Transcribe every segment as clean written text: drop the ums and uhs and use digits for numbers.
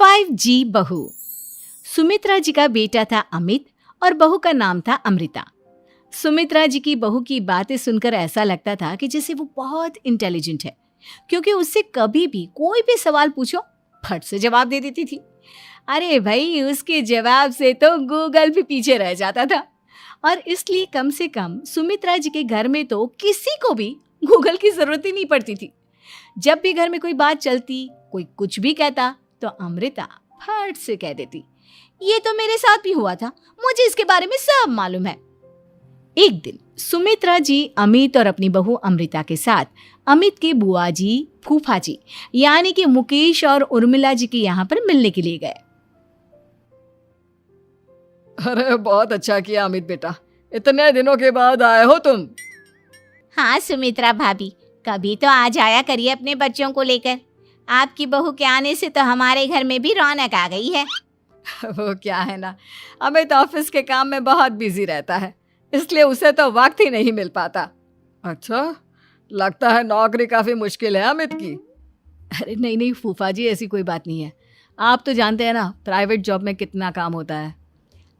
5G बहू। सुमित्रा जी का बेटा था अमित और बहू का नाम था अमृता। सुमित्रा जी की बहू की बातें सुनकर ऐसा लगता था कि जैसे वो बहुत इंटेलिजेंट है, क्योंकि उससे कभी भी कोई भी सवाल पूछो फट से जवाब दे देती थी। अरे भाई, उसके जवाब से तो गूगल भी पीछे रह जाता था। और इसलिए कम से कम सुमित्रा जी के घर में तो किसी को भी गूगल की जरूरत ही नहीं पड़ती थी। जब भी घर में कोई बात चलती, कोई कुछ भी कहता, तो अमृता फट से कह देती, ये तो मेरे साथ भी हुआ था, मुझे इसके बारे में सब मालूम है। एक दिन सुमित्रा जी अमित और अपनी बहू अमृता के साथ अमित के बुआ जी, फूफा जी यानी कि मुकेश और उर्मिला जी के यहाँ पर मिलने के लिए गए। अरे बहुत अच्छा किया अमित बेटा, इतने दिनों के बाद आए हो तुम। हाँ सुमित्रा भाभी, कभी तो आ जाया करिए अपने बच्चों को लेकर। आपकी बहू के आने से तो हमारे घर में भी रौनक आ गई है। वो क्या है ना, अमित ऑफिस के काम में बहुत बिजी रहता है, इसलिए उसे तो वक्त ही नहीं मिल पाता। अच्छा, लगता है नौकरी काफी मुश्किल है अमित की। अरे नहीं फूफा जी, ऐसी कोई बात नहीं है। आप तो जानते हैं ना प्राइवेट जॉब में कितना काम होता है।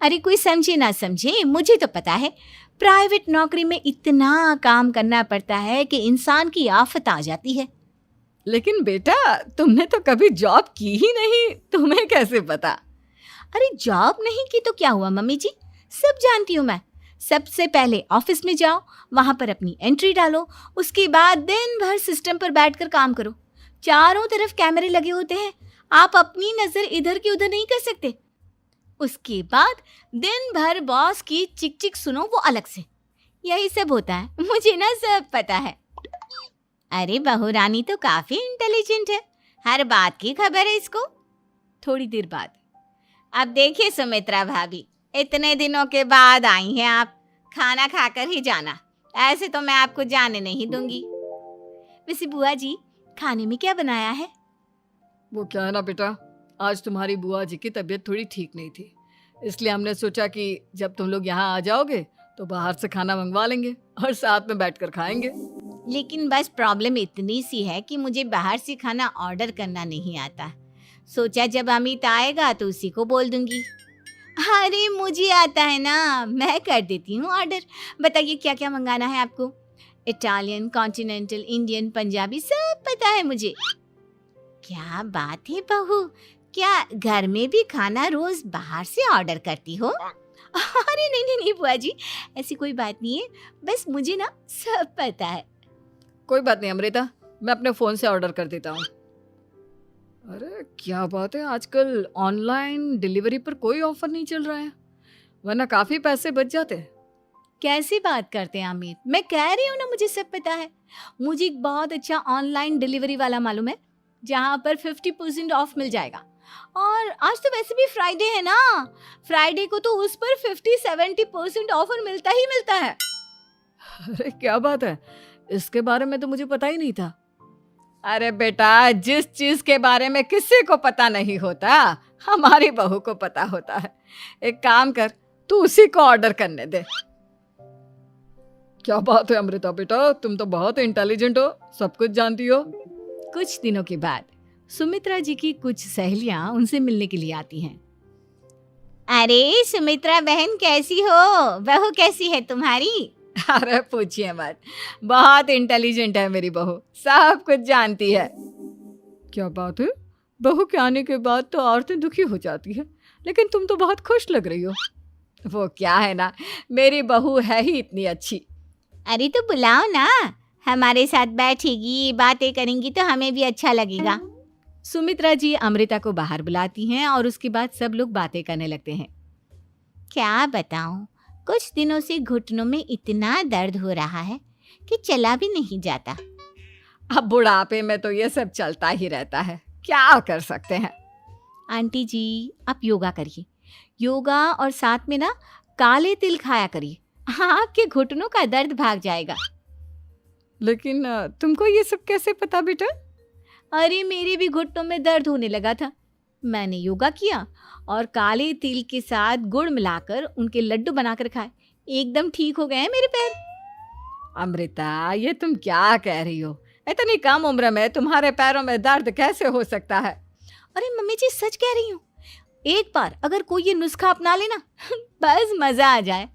अरे कोई समझे ना समझे, मुझे तो पता है प्राइवेट नौकरी में इतना काम करना पड़ता है कि इंसान की आफत आ जाती है। लेकिन बेटा, तुमने तो कभी जॉब की ही नहीं, तुम्हें कैसे पता? अरे जॉब नहीं की तो क्या हुआ मम्मी जी, सब जानती हूँ मैं। सबसे पहले ऑफिस में जाओ, वहां पर अपनी एंट्री डालो, उसके बाद दिन भर सिस्टम पर बैठकर काम करो। चारों तरफ कैमरे लगे होते हैं, आप अपनी नजर इधर की उधर नहीं कर सकते। उसके बाद दिन भर बॉस की चिक चिक सुनो, वो अलग से। यही सब होता है, मुझे ना सब पता है। अरे बहू रानी तो काफी इंटेलिजेंट है, हर बात की खबर है इसको। थोड़ी देर बाद, अब देखिए सुमित्रा भाभी, इतने दिनों के बाद आई हैं आप, खाना खाकर ही जाना, ऐसे तो मैं आपको जाने नहीं दूंगी। वैसे बुआ जी, खाने में क्या बनाया है? वो क्या है ना बेटा, आज तुम्हारी बुआ जी की तबीयत थोड़ी ठीक नहीं थी, इसलिए हमने सोचा कि जब तुम लोग यहाँ आ जाओगे तो बाहर से खाना मंगवा लेंगे और साथ में बैठकर खाएंगे। लेकिन बस प्रॉब्लम इतनी सी है कि मुझे बाहर से खाना ऑर्डर करना नहीं आता। सोचा जब अमित आएगा तो उसी को बोल दूंगी। अरे मुझे आता है ना, मैं कर देती हूँ ऑर्डर। बताइए क्या क्या मंगाना है आपको? इटालियन, कॉन्टिनेंटल, इंडियन, पंजाबी, सब पता है मुझे। क्या बात है बहू, क्या घर में भी खाना रोज बाहर से ऑर्डर करती हो? अरे नहीं बुआ जी, ऐसी कोई बात नहीं है, बस मुझे ना सब पता है। कोई बात नहीं अमृता, मैं अपने फ़ोन से ऑर्डर कर देता हूँ। अरे क्या बात है, आजकल ऑनलाइन डिलीवरी पर कोई ऑफर नहीं चल रहा है, वरना काफ़ी पैसे बच जाते हैं। कैसी बात करते हैं अमित, मैं कह रही हूँ ना मुझे सब पता है। मुझे एक बहुत अच्छा ऑनलाइन डिलीवरी वाला मालूम है, जहाँ पर 50% ऑफ मिल जाएगा। और आज तो वैसे भी फ्राइडे है ना, फ्राइडे को तो उस पर 50-70% ऑफर मिलता ही मिलता है। अरे क्या बात है, इसके बारे में तो मुझे पता ही नहीं था। अरे बेटा, जिस चीज के बारे में किसी को पता नहीं होता, हमारी बहू को पता होता है। एक काम कर, तू उसी को ऑर्डर करने दे। क्या बात है अमृता बेटा, तुम तो बहुत इंटेलिजेंट हो, सब कुछ जानती हो। कुछ दिनों के बाद सुमित्रा जी की कुछ सहेलियां उनसे मिलने के लिए आती हैं। अरे सुमित्रा बहन कैसी हो, बहू कैसी है तुम्हारी? अरे पूछिए मत, बहुत इंटेलिजेंट है मेरी बहू, सब कुछ जानती है। क्या बात है, बहू के आने के बाद तो औरतें दुखी हो जाती है, लेकिन तुम तो बहुत खुश लग रही हो। वो क्या है ना, मेरी बहू है ही इतनी अच्छी। अरे तो बुलाओ ना, हमारे साथ बैठेगी, बातें करेंगी तो हमें भी अच्छा लगेगा। सुमित्रा जी अमृता को बाहर बुलाती हैं और उसके बाद सब लोग बातें करने लगते हैं। क्या बताऊं, कुछ दिनों से घुटनों में इतना दर्द हो रहा है कि चला भी नहीं जाता। अब बुढ़ापे में तो ये सब चलता ही रहता है, क्या कर सकते हैं। आंटी जी, आप योगा करिए, योगा और साथ में ना काले तिल खाया करिए, आपके घुटनों का दर्द भाग जाएगा। लेकिन तुमको ये सब कैसे पता बेटा? अरे मेरे भी घुटनों में दर्द होने लगा था, मैंने योगा किया और काले तिल के साथ गुड़ मिलाकर उनके लड्डू बनाकर खाए, एकदम ठीक हो गए हैं मेरे पैर। अमृता, ये तुम क्या कह रही हो? इतनी कम उम्र में तुम्हारे पैरों में दर्द कैसे हो सकता है? अरे मम्मी जी सच कह रही हूँ, एक बार अगर कोई ये नुस्खा अपना लेना बस मजा आ जाए।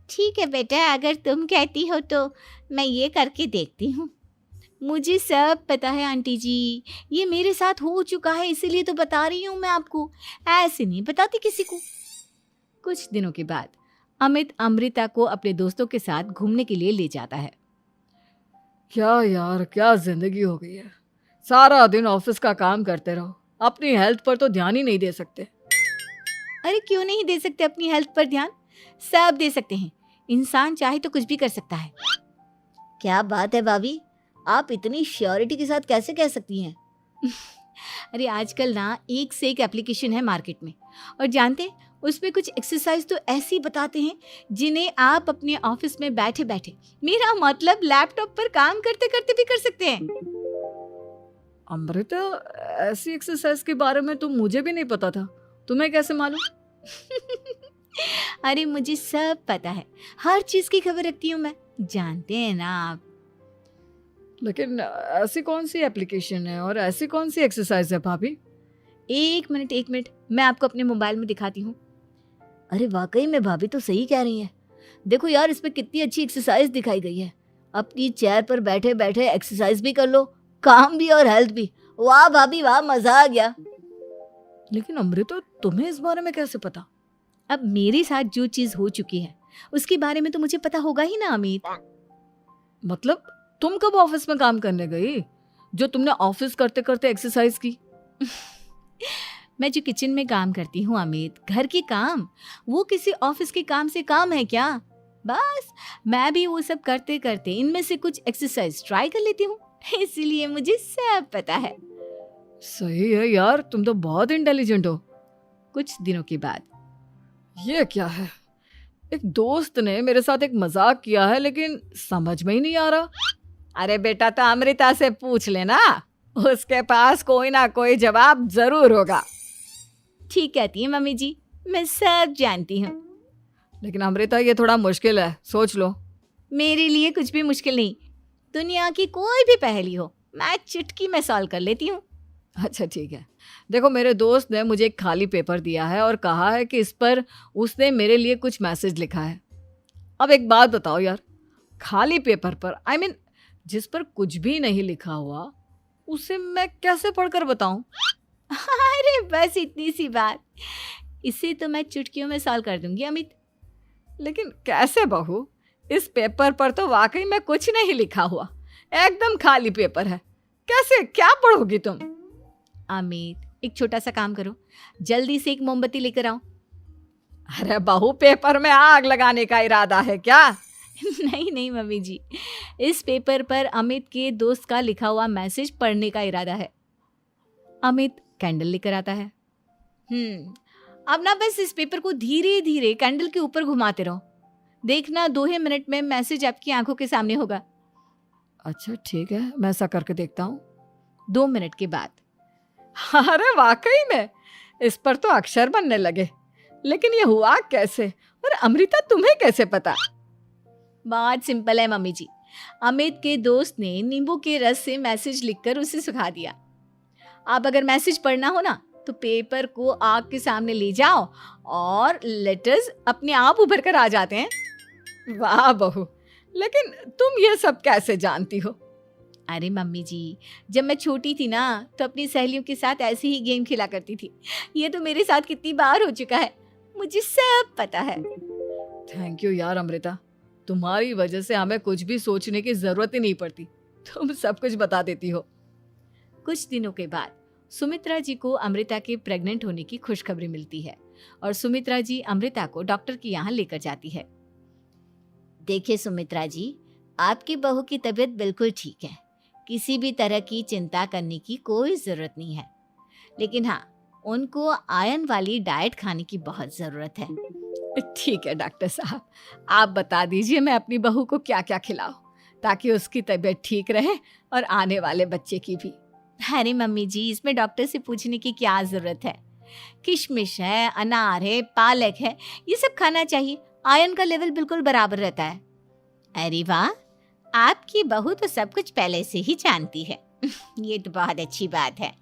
ठीक है बेटा, अगर तुम कहती हो तो मैं ये करके देखती हूँ। मुझे सब पता है आंटी जी, ये मेरे साथ हो चुका है, इसीलिए तो बता रही हूँ मैं आपको, ऐसे नहीं बताती किसी को। कुछ दिनों के बाद अमित अमृता को अपने दोस्तों के साथ घूमने के लिए ले जाता है। क्या यार, क्या जिंदगी हो गई है। सारा दिन ऑफिस का काम करते रहो, अपनी हेल्थ पर तो ध्यान ही नहीं दे सकते। अरे क्यों नहीं दे सकते अपनी हेल्थ पर ध्यान, सब दे सकते हैं। इंसान चाहे तो कुछ भी कर सकता है। क्या बात है भाभी, आप इतनी श्योरिटी के साथ कैसे कह सकती हैं? अरे आजकल ना एक से एक एप्लीकेशन है मार्केट में, और जानते हैं उसमें कुछ एक्सरसाइज तो ऐसी बताते हैं जिन्हें आप अपने ऑफिस में बैठे बैठे, मेरा मतलब लैपटॉप पर काम करते करते भी कर सकते हैं। अमृता, ऐसी एक्सरसाइज के बारे में तो मुझे भी नहीं पता था, तुम्हें कैसे मालूम? अरे मुझे सब पता है, हर चीज की खबर रखती हूँ मैं, जानते हैं ना आप। लेकिन ऐसी कौन सी एप्लीकेशन है और ऐसी कौन सी एक्सरसाइज है भाभी? एक मिनट, मैं आपको अपने मोबाइल में दिखाती हूँ। अरे वाकई में भाभी तो सही कह रही हैं। देखो यार, इसमें कितनी अच्छी एक्सरसाइज दिखाई गई है। अपनी चेयर पर बैठे बैठे एक्सरसाइज भी कर लो, काम भी और हेल्थ भी। वाह भाभी वाह, मजा आ गया। लेकिन अमृता, तुम्हें इस बारे में कैसे पता? अब मेरे साथ जो चीज हो चुकी है उसके बारे में तो मुझे पता होगा ही ना अमित। मतलब तुम कब ऑफिस में काम करने गई जो तुमने ऑफिस करते करते एक्सरसाइज की? मैं जो किचन में काम करती हूँ अमित, घर के काम, वो किसी ऑफिस के काम से काम है क्या? बस मैं भी वो सब करते करते इनमें से कुछ एक्सरसाइज ट्राई कर लेती हूँ, इसीलिए मुझे सब पता है। सही है यार, तुम तो बहुत इंटेलिजेंट हो। कुछ दिनों के बाद ये क्या है, एक दोस्त ने मेरे साथ एक मजाक किया है लेकिन समझ में ही नहीं आ रहा। अरे बेटा, तो अमृता से पूछ लेना, उसके पास कोई ना कोई जवाब जरूर होगा। ठीक कहती है मम्मी जी, मैं सब जानती हूँ। लेकिन अमृता, ये थोड़ा मुश्किल है, सोच लो। मेरे लिए कुछ भी मुश्किल नहीं, दुनिया की कोई भी पहेली हो मैं चुटकी में सॉल्व कर लेती हूँ। अच्छा ठीक है, देखो मेरे दोस्त ने मुझे एक खाली पेपर दिया है और कहा है कि इस पर उसने मेरे लिए कुछ मैसेज लिखा है। अब एक बात बताओ यार, खाली पेपर पर, आई मीन जिस पर कुछ भी नहीं लिखा हुआ, उसे मैं कैसे पढ़कर बताऊं? अरे बस इतनी सी बात, इसे तो मैं चुटकियों में सॉल्व कर दूंगी अमित। लेकिन कैसे बहू, इस पेपर पर तो वाकई में कुछ नहीं लिखा हुआ, एकदम खाली पेपर है, कैसे, क्या पढ़ोगी तुम? अमित, एक छोटा सा काम करो, जल्दी से एक मोमबत्ती लेकर आओ। अरे बहू, पेपर में आग लगाने का इरादा है क्या? नहीं मम्मी जी, इस पेपर पर अमित के दोस्त का लिखा हुआ मैसेज पढ़ने का इरादा है। अमित कैंडल लेकर आता है। अब ना बस इस पेपर को धीरे धीरे कैंडल के ऊपर घुमाते रहो, देखना 2 ही मिनट में मैसेज आपकी आंखों के सामने होगा। अच्छा ठीक है, मैं ऐसा करके देखता हूँ। 2 मिनट के बाद अरे वाकई में इस पर तो अक्षर बनने लगे, लेकिन ये हुआ कैसे? और अमृता, तुम्हें कैसे पता? बहुत सिंपल है मम्मी जी, अमित के दोस्त ने नींबू के रस से मैसेज लिखकर उसे सुखा दिया। अब अगर मैसेज पढ़ना हो ना तो पेपर को आग के सामने ले जाओ और लेटर्स अपने आप उभर कर आ जाते हैं। वाह बहू, लेकिन तुम ये सब कैसे जानती हो? अरे मम्मी जी, जब मैं छोटी थी ना तो अपनी सहेलियों के साथ ऐसे ही गेम खेला करती थी। ये तो मेरे साथ कितनी बार हो चुका है, मुझे सब पता है। थैंक यू यार अमृता, तुम्हारी वजह से हमें कुछ भी सोचने की जरूरत ही नहीं पड़ती, तुम सब कुछ बता देती हो। कुछ दिनों के बाद सुमित्रा जी को अमृता के प्रेग्नेंट होने की खुशखबरी मिलती है और सुमित्रा जी अमृता को डॉक्टर के यहाँ लेकर जाती है। देखिए सुमित्रा जी, आपकी बहू की तबीयत बिल्कुल ठीक है, किसी भी तरह की चिंता करने की कोई ज़रूरत नहीं है, लेकिन हाँ, उनको आयरन वाली डाइट खाने की बहुत ज़रूरत है। ठीक है डॉक्टर साहब, आप बता दीजिए मैं अपनी बहू को क्या क्या खिलाऊं ताकि उसकी तबीयत ठीक रहे और आने वाले बच्चे की भी। अरे मम्मी जी, इसमें डॉक्टर से पूछने की क्या ज़रूरत है, किशमिश है, अनार है, पालक है, ये सब खाना चाहिए, आयरन का लेवल बिल्कुल बराबर रहता है। अरे वाह, आपकी बहू तो सब कुछ पहले से ही जानती है। ये तो बहुत अच्छी बात है।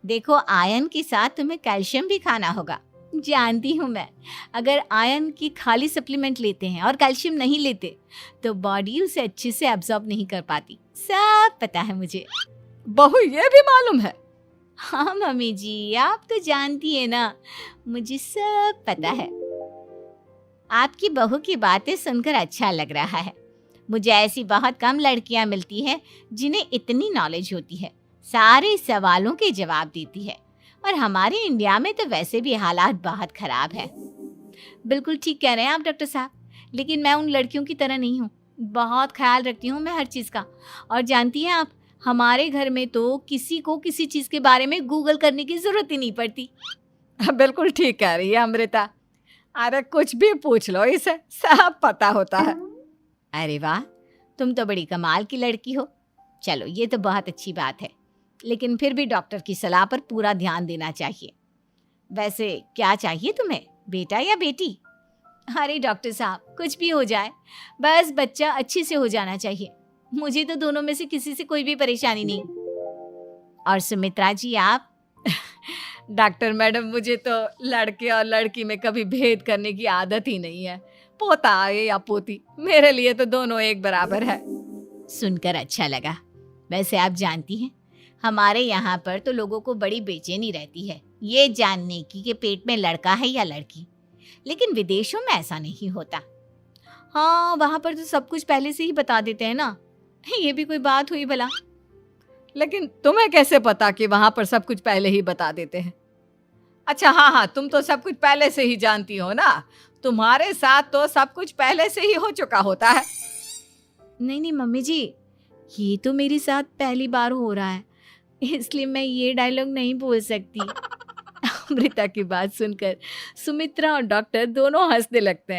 देखो, आयरन के साथ तुम्हें कैल्शियम भी खाना होगा। जानती हूँ मैं, अगर आयरन की खाली सप्लीमेंट लेते हैं और कैल्शियम नहीं लेते तो बॉडी उसे अच्छे से एब्जॉर्ब नहीं कर पाती। सब पता है मुझे। बहू ये भी मालूम है? हाँ मम्मी जी, आप तो जानती है ना, मुझे सब पता है। आपकी बहू की बातें सुनकर अच्छा लग रहा है। मुझे ऐसी बहुत कम लड़कियां मिलती हैं जिन्हें इतनी नॉलेज होती है, सारे सवालों के जवाब देती है। और हमारे इंडिया में तो वैसे भी हालात बहुत खराब है। बिल्कुल ठीक कह रहे हैं आप डॉक्टर साहब, लेकिन मैं उन लड़कियों की तरह नहीं हूँ। बहुत ख्याल रखती हूँ मैं हर चीज़ का। और जानती हैं आप, हमारे घर में तो किसी को किसी चीज़ के बारे में गूगल करने की ज़रूरत ही नहीं पड़ती। बिल्कुल ठीक कह रही है अमृता। अरे कुछ भी पूछ लो, इसे सब पता होता है। अरे वाह, तुम तो बड़ी कमाल की लड़की हो। चलो, ये तो बहुत अच्छी बात है, लेकिन फिर भी डॉक्टर की सलाह पर पूरा ध्यान देना चाहिए। वैसे क्या चाहिए तुम्हें, बेटा या बेटी? अरे डॉक्टर साहब, कुछ भी हो जाए, बस बच्चा अच्छे से हो जाना चाहिए। मुझे तो दोनों में से किसी से कोई भी परेशानी नहीं। और सुमित्रा जी, आप? डॉक्टर मैडम, मुझे तो लड़के और लड़की में कभी भेद करने की आदत ही नहीं है। पोता आए या पोती, मेरे लिए तो दोनों एक बराबर है। सुनकर अच्छा लगा। वैसे आप जानती हैं, हमारे यहाँ पर तो लोगों को बड़ी बेचैनी रहती है ये जानने की कि पेट में लड़का है या लड़की, लेकिन विदेशों में ऐसा नहीं होता। हाँ, वहाँ पर तो सब कुछ पहले से ही बता देते हैं ना। ये भी कोई बात हुई भला? लेकिन तुम्हें कैसे पता कि वहां पर सब कुछ पहले ही बता देते हैं? अच्छा, हाँ, तुम तो सब कुछ पहले से ही जानती हो ना। तुम्हारे साथ तो सब कुछ पहले से ही हो चुका होता है। नहीं मम्मी जी, ये तो मेरे साथ पहली बार हो रहा है, इसलिए मैं ये डायलॉग नहीं बोल सकती। अमृता की बात सुनकर सुमित्रा और डॉक्टर दोनों हंसने लगते हैं।